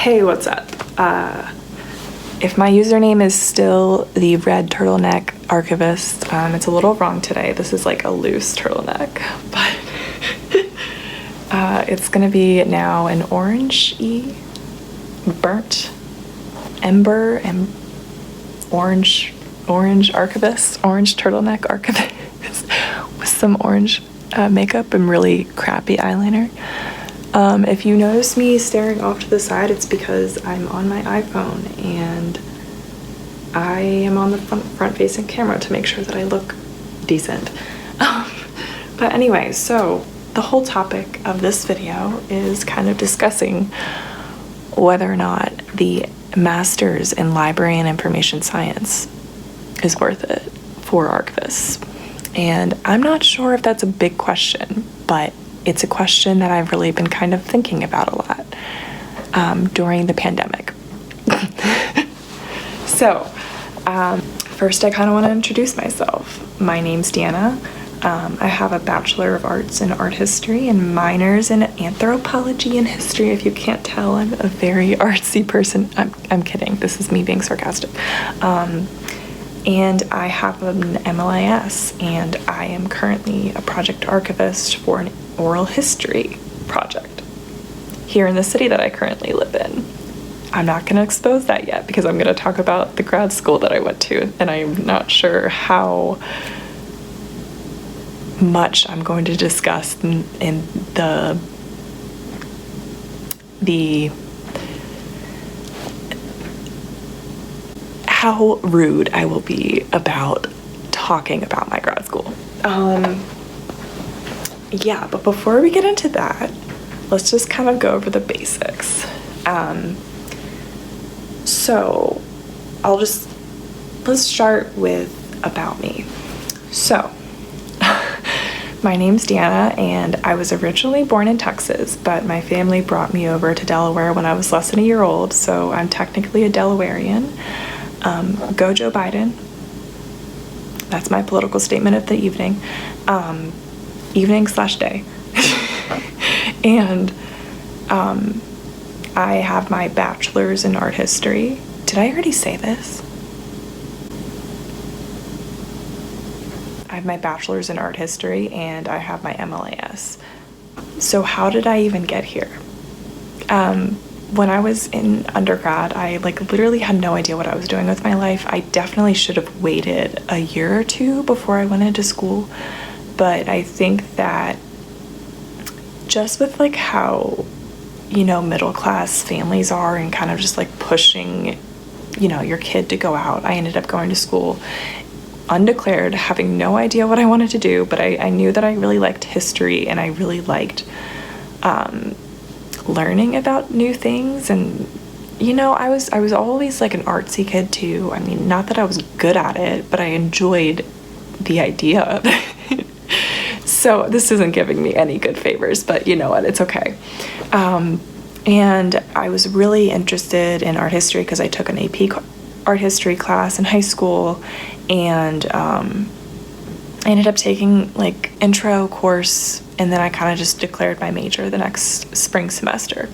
Hey, what's up? If my username is still the red turtleneck archivist, it's a little wrong today. This is like a loose turtleneck, but it's gonna be now an orange-y, burnt ember and orange archivist, orange turtleneck archivist with some orange makeup and really crappy eyeliner. If you notice me staring off to the side, it's because I'm on my iPhone and I am on the front-facing camera to make sure that I look decent. But anyway, so the whole topic of this video is kind of discussing whether or not the Master's in Library and Information Science is worth it for archivists. And I'm not sure if that's a big question, but it's a question that I've really been kind of thinking about a lot during the pandemic. So, first I kind of want to introduce myself. My name's Deanna. I have a Bachelor of Arts in Art History and minors in Anthropology and History. If you can't tell, I'm a very artsy person. I'm kidding. This is me being sarcastic. And I have an MLIS, and I am currently a project archivist for an oral history project here in the city that I currently live in. I'm not going to expose that yet because I'm going to talk about the grad school that I went to, and I'm not sure how much I'm going to discuss in the how rude I will be about talking about my grad school. Yeah, but before we get into that, let's just kind of go over the basics. So let's start with about me. So, my name's Deanna, and I was originally born in Texas, but my family brought me over to Delaware when I was less than a year old, so I'm technically a Delawarean. Go Joe Biden. That's my political statement of the evening. Evening/day. And I have my bachelor's in art history. Did I already say this? I have my bachelor's in art history and I have my MLIS. So how did I even get here? When I was in undergrad, I literally had no idea what I was doing with my life. I definitely should have waited a year or two before I went into school. But I think that just with how, middle class families are and kind of just pushing, your kid to go out, I ended up going to school undeclared, having no idea what I wanted to do, but I knew that I really liked history and I really liked learning about new things. And I was always an artsy kid too. I mean, not that I was good at it, but I enjoyed the idea of it. So this isn't giving me any good favors, but you know what, it's okay. And I was really interested in art history because I took an AP art history class in high school, and I ended up taking intro course, and then I kind of just declared my major the next spring semester.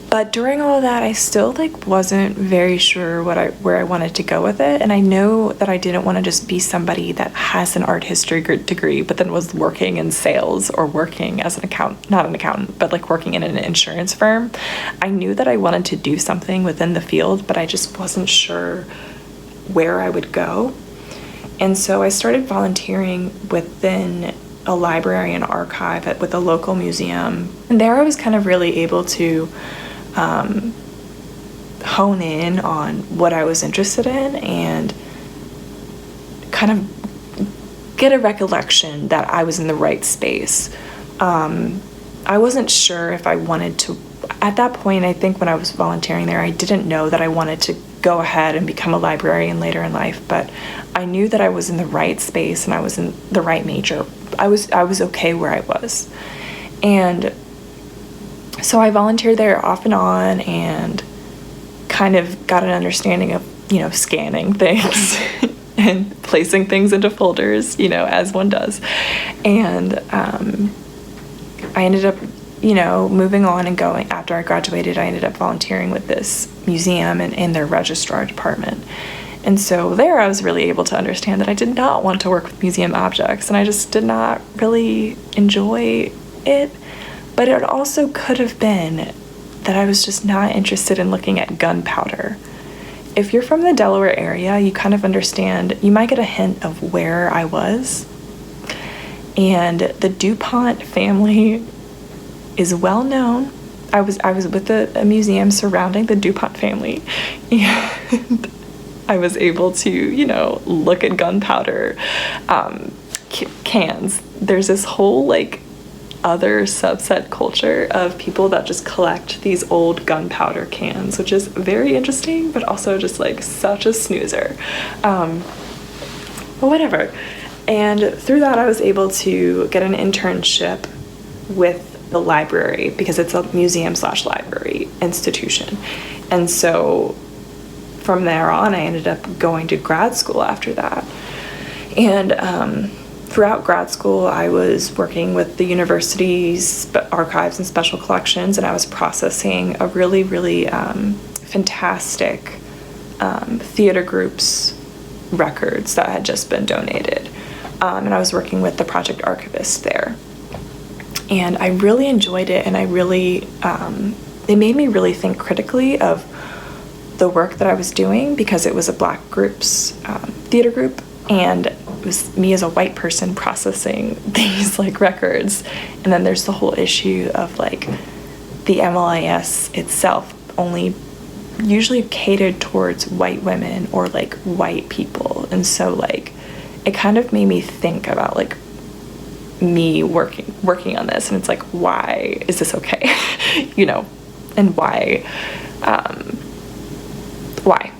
But during all of that, I still wasn't very sure where I wanted to go with it, and I know that I didn't want to just be somebody that has an art history degree but then was working in sales or working as not an accountant, but working in an insurance firm. I knew that I wanted to do something within the field, but I just wasn't sure where I would go. And so I started volunteering within a library and archive with a local museum, and there I was kind of really able to hone in on what I was interested in and kind of get a recollection that I was in the right space. I wasn't sure if I wanted to, at that point, I think when I was volunteering there, I didn't know that I wanted to go ahead and become a librarian later in life, but I knew that I was in the right space and I was in the right major. I was okay where I was. And so I volunteered there off and on and kind of got an understanding of, scanning things and placing things into folders, as one does. And I ended up, moving on and going, after I graduated, I ended up volunteering with this museum and in their registrar department. And so there I was really able to understand that I did not want to work with museum objects, and I just did not really enjoy it. But it also could have been that I was just not interested in looking at gunpowder. If you're from the Delaware area, you kind of understand, you might get a hint of where I was. And the DuPont family is well known. I was with a museum surrounding the DuPont family, and I was able to, look at gunpowder cans. There's this whole other subset culture of people that just collect these old gunpowder cans, which is very interesting, but also just such a snoozer. But whatever. And through that, I was able to get an internship with the library, because it's a museum/library institution. And so from there on, I ended up going to grad school after that. And throughout grad school, I was working with the university's archives and special collections, and I was processing a really, really fantastic theater group's records that had just been donated. And I was working with the project archivist there. And I really enjoyed it, and it made me really think critically of the work that I was doing, because it was a Black group's theater group, and it was me as a white person processing these records. And then there's the whole issue of the MLIS itself only usually catered towards white women or white people. And so it kind of made me think about me working on this, and it's why is this okay? And why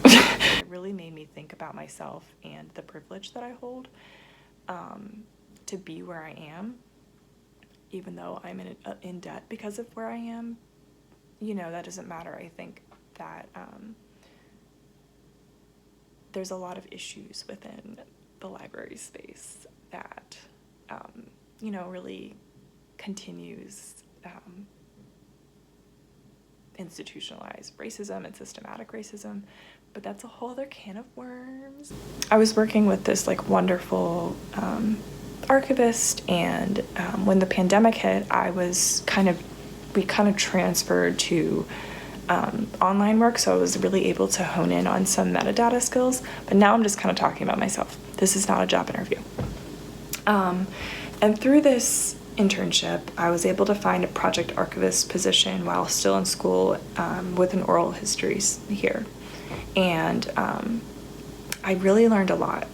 it really made me think about myself and the privilege that I hold to be where I am, even though I'm in debt because of where I am. That doesn't matter. I think that there's a lot of issues within the library space that really continues institutionalized racism and systematic racism, but that's a whole other can of worms. I was working with this wonderful archivist, and when the pandemic hit, we kind of transferred to online work, so I was really able to hone in on some metadata skills. But now I'm just kind of talking about myself. This is not a job interview. And through this internship, I was able to find a project archivist position while still in school with an oral histories here. And I really learned a lot.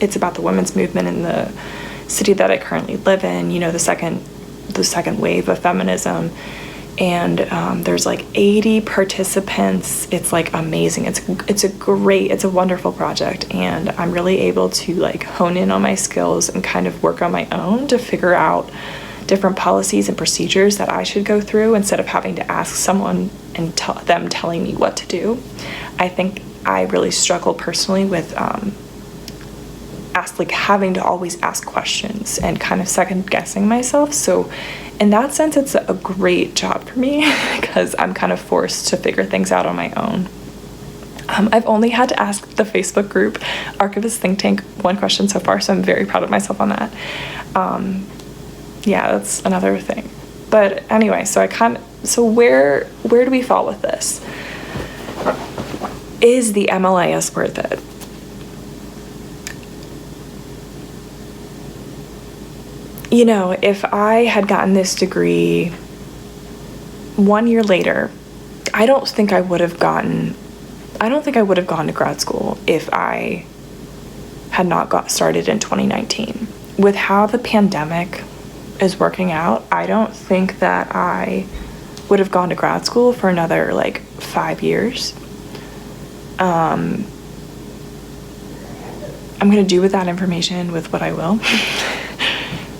It's about the women's movement in the city that I currently live in, the second wave of feminism. And there's 80 participants. It's amazing. It's a wonderful project, and I'm really able to hone in on my skills and kind of work on my own to figure out different policies and procedures that I should go through instead of having to ask someone and them telling me what to do. I think I really struggle personally with having to always ask questions and kind of second guessing myself. So in that sense, it's a great job for me because I'm kind of forced to figure things out on my own. I've only had to ask the Facebook group Archivist Think Tank one question so far, so I'm very proud of myself on that. Yeah, that's another thing. But anyway, so where do we fall with this? Is the MLIS worth it? If I had gotten this degree 1 year later, I don't think I would have gone to grad school if I had not got started in 2019. With how the pandemic is working out, I don't think that I would have gone to grad school for another 5 years. I'm going to do with that information with what I will.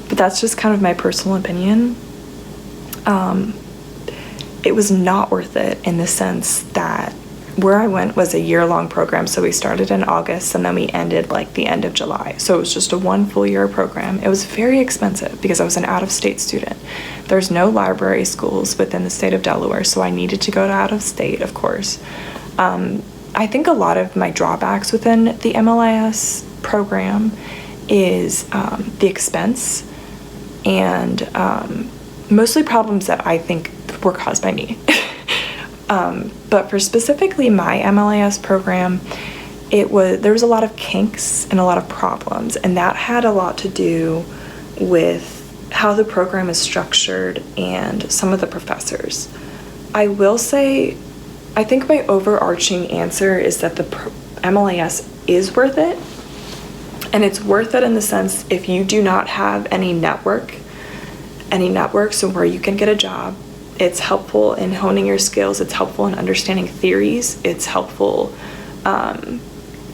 But that's just kind of my personal opinion. It was not worth it in the sense that where I went was a year-long program. So we started in August and then we ended the end of July. So it was just a 1 full year program. It was very expensive because I was an out-of-state student. There's no library schools within the state of Delaware, so I needed to go out of state, of course. I think a lot of my drawbacks within the MLIS program is the expense and mostly problems that I think were caused by me. But for specifically my MLIS program, there was a lot of kinks and a lot of problems, and that had a lot to do with how the program is structured and some of the professors. I will say, I think my overarching answer is that the MLIS is worth it, and it's worth it in the sense if you do not have any network, so where you can get a job. It's helpful in honing your skills. It's helpful in understanding theories. It's helpful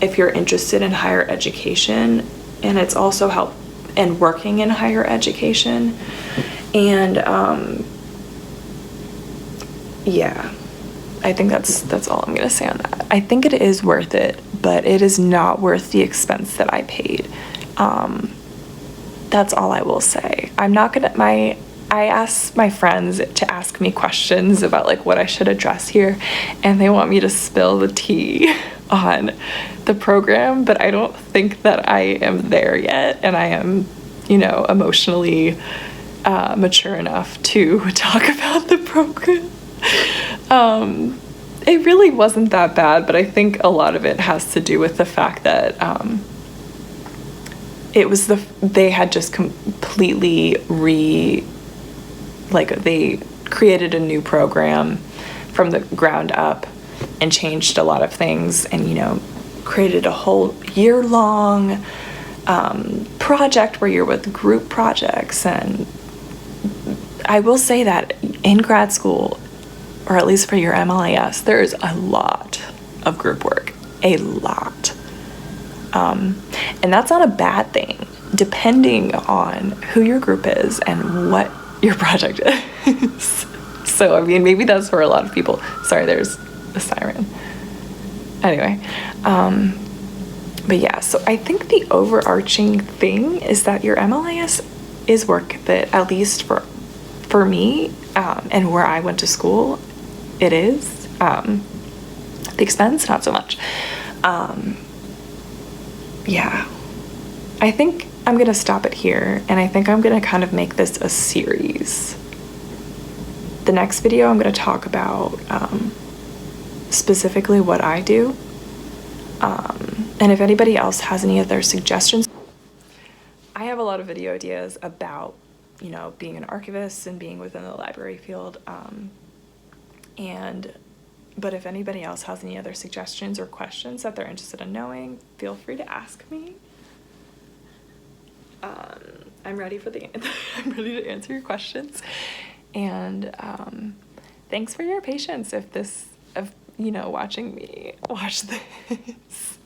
if you're interested in higher education, and it's also help in working in higher education. And yeah, I think that's all I'm gonna say on that. I think it is worth it, but it is not worth the expense that I paid. That's all I will say. I'm not gonna, I asked my friends to ask me questions about like what I should address here, and they want me to spill the tea on the program, but I don't think that I am there yet, and I am, emotionally mature enough to talk about the program. It really wasn't that bad, but I think a lot of it has to do with the fact that they had just completely they created a new program from the ground up and changed a lot of things, and created a whole year-long project where you're with group projects. And I will say that in grad school, or at least for your MLIS, there's a lot of group work, a lot. And that's not a bad thing, depending on who your group is and what your project is. So, I mean, maybe that's for a lot of people. Sorry, there's a siren. Anyway, but yeah, so I think the overarching thing is that your MLIS is worth it, at least for me, and where I went to school, it is. The expense, not so much. Yeah, I think I'm gonna stop it here, and I think I'm gonna kind of make this a series. The next video I'm gonna talk about specifically what I do, and if anybody else has any other suggestions. I have a lot of video ideas about being an archivist and being within the library field, but if anybody else has any other suggestions or questions that they're interested in knowing, feel free to ask me. I'm ready I'm ready to answer your questions. And thanks for your patience watching me watch this.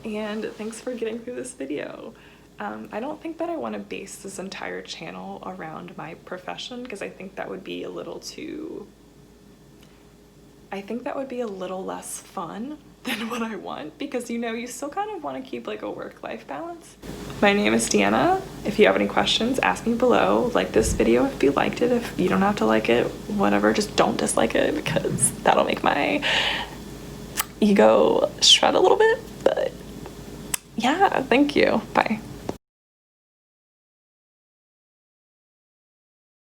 And thanks for getting through this video. I don't think that I want to base this entire channel around my profession, because I think that would be a little less fun than what I want, because you still kind of want to keep like a work-life balance. My name is Deanna. If you have any questions, ask me below. Like this video if you liked it. If you don't have to like it, whatever, just don't dislike it, because that'll make my ego shred a little bit. But yeah, thank you. Bye.